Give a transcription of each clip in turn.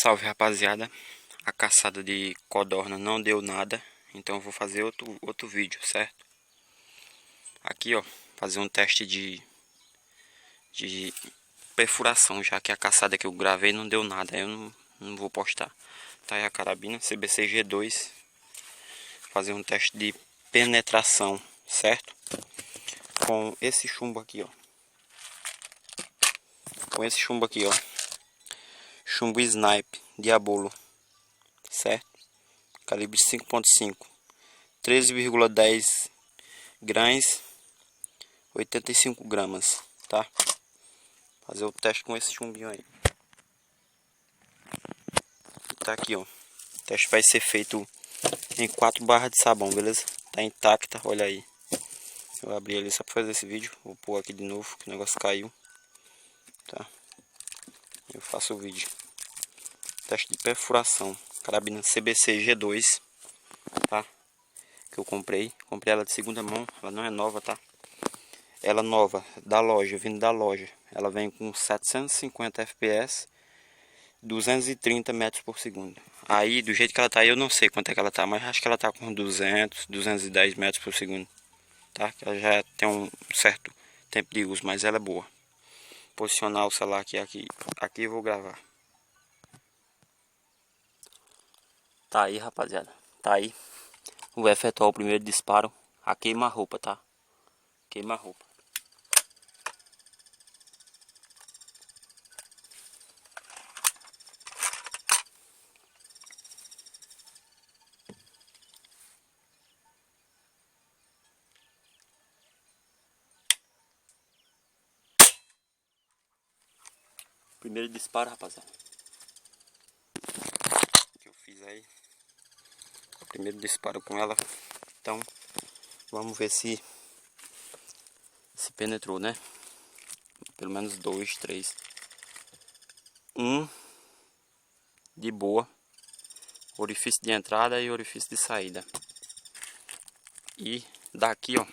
Salve, rapaziada. A caçada de codorna não deu nada, então eu vou fazer outro vídeo, certo? Aqui, ó, fazer um teste de perfuração, já que a caçada que eu gravei não deu nada, aí eu não vou postar. Tá aí a carabina CBC G2, fazer um teste de penetração, certo? Com esse chumbo aqui, ó. Chumbo Snipe Diabolo, certo? Calibre 5.5, 13,10 grãs, 85 gramas, tá? Fazer o teste com esse chumbinho aí. Tá aqui, ó. O teste vai ser feito em 4 barras de sabão, beleza? Tá intacta, olha aí. Eu abri ali só pra fazer esse vídeo. Vou pôr aqui de novo, que o negócio caiu. Tá? Eu faço o vídeo. Teste de perfuração. Carabina CBC G2, tá? Que eu comprei. Comprei ela de segunda mão. Ela não é nova, tá? Ela nova, da loja, vindo da loja. Ela vem com 750 fps, 230 metros por segundo. Aí, do jeito que ela tá aí, eu não sei quanto é que ela tá, mas acho que ela tá com 210 metros por segundo. Tá? Ela já tem um certo tempo de uso, mas ela é boa. Posicionar o celular aqui eu vou gravar. Tá aí, rapaziada. Tá aí. Vou efetuar o primeiro disparo. A queima-roupa, tá? Queima-roupa. Primeiro disparo, rapaziada. Que eu fiz aí. O primeiro disparo com ela. Então, vamos ver se penetrou, né? Pelo menos 2, 3. De boa. Orifício de entrada e orifício de saída. E daqui, ó,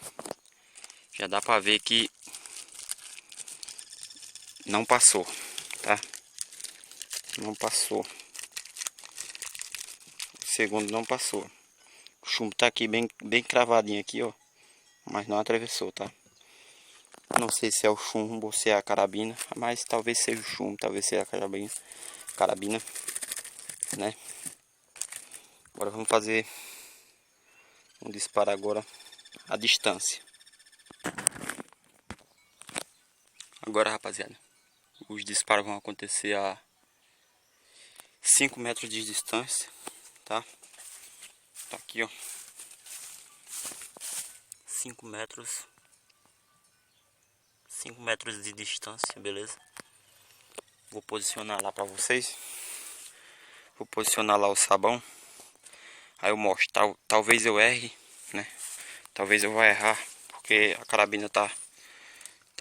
já dá pra ver que não passou, tá? Não passou. O segundo não passou. O chumbo tá aqui bem cravadinho aqui, ó. Mas não atravessou, tá? Não sei se é o chumbo ou se é a carabina, mas talvez seja o chumbo, talvez seja a carabina, né? Agora vamos fazer um disparo agora à distância. Agora, rapaziada, os disparos vão acontecer a 5 metros de distância, tá? Tá aqui, ó. 5 metros de distância, beleza? Vou posicionar lá pra vocês. Vou posicionar lá o sabão. Aí eu mostro, talvez eu erre, né? Talvez eu vá errar, porque a carabina tá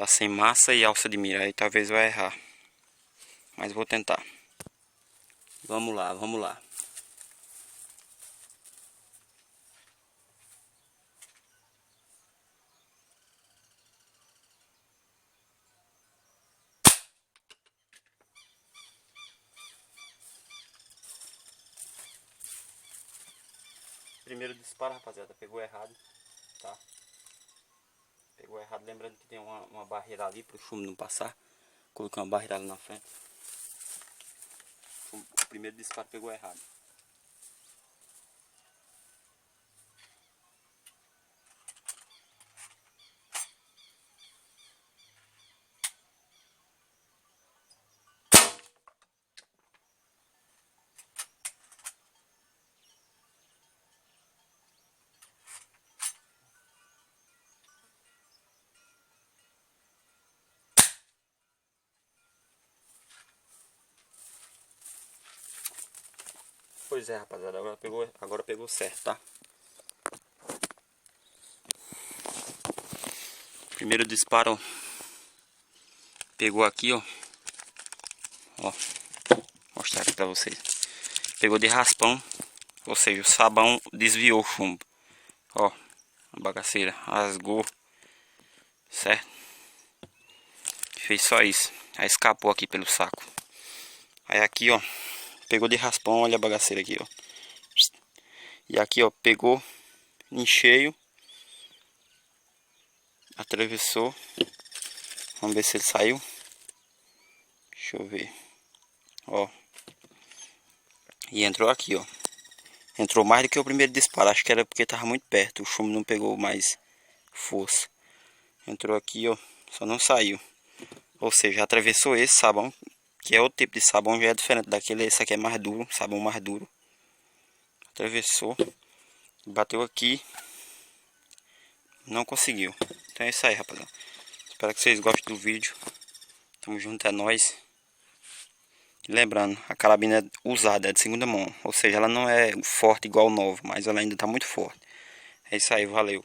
sem massa e alça de mira. Aí talvez eu vá errar, mas vou tentar. Vamos lá, vamos lá. Primeiro disparo, rapaziada, pegou errado, tá? Pegou errado, lembrando que tem uma barreira ali para o chumbo não passar. Coloquei uma barreira ali na frente. O primeiro disparo pegou errado. Pois é, rapaziada, agora pegou certo, tá? Primeiro disparo pegou aqui, ó. Ó, vou mostrar aqui pra vocês. Pegou de raspão, ou seja, o sabão desviou o chumbo. Ó, a bagaceira rasgou, certo? Fez só isso. Aí escapou aqui pelo saco. Aí aqui, ó, pegou de raspão, olha a bagaceira aqui, ó. E aqui, ó, pegou em cheio. Atravessou. Vamos ver se ele saiu. Deixa eu ver. Ó. E entrou aqui, ó. Entrou mais do que o primeiro disparo. Acho que era porque tava muito perto. O chumbo não pegou mais força. Entrou aqui, ó. Só não saiu. Ou seja, atravessou esse sabão. Que é outro tipo de sabão. Já é diferente daquele. Esse aqui é mais duro. Sabão mais duro. Atravessou. Bateu aqui. Não conseguiu. Então é isso aí, rapaziada. Espero que vocês gostem do vídeo. Tamo junto, é nóis. Lembrando, a carabina é usada, é de segunda mão. Ou seja, ela não é forte igual nova, mas ela ainda tá muito forte. É isso aí, valeu.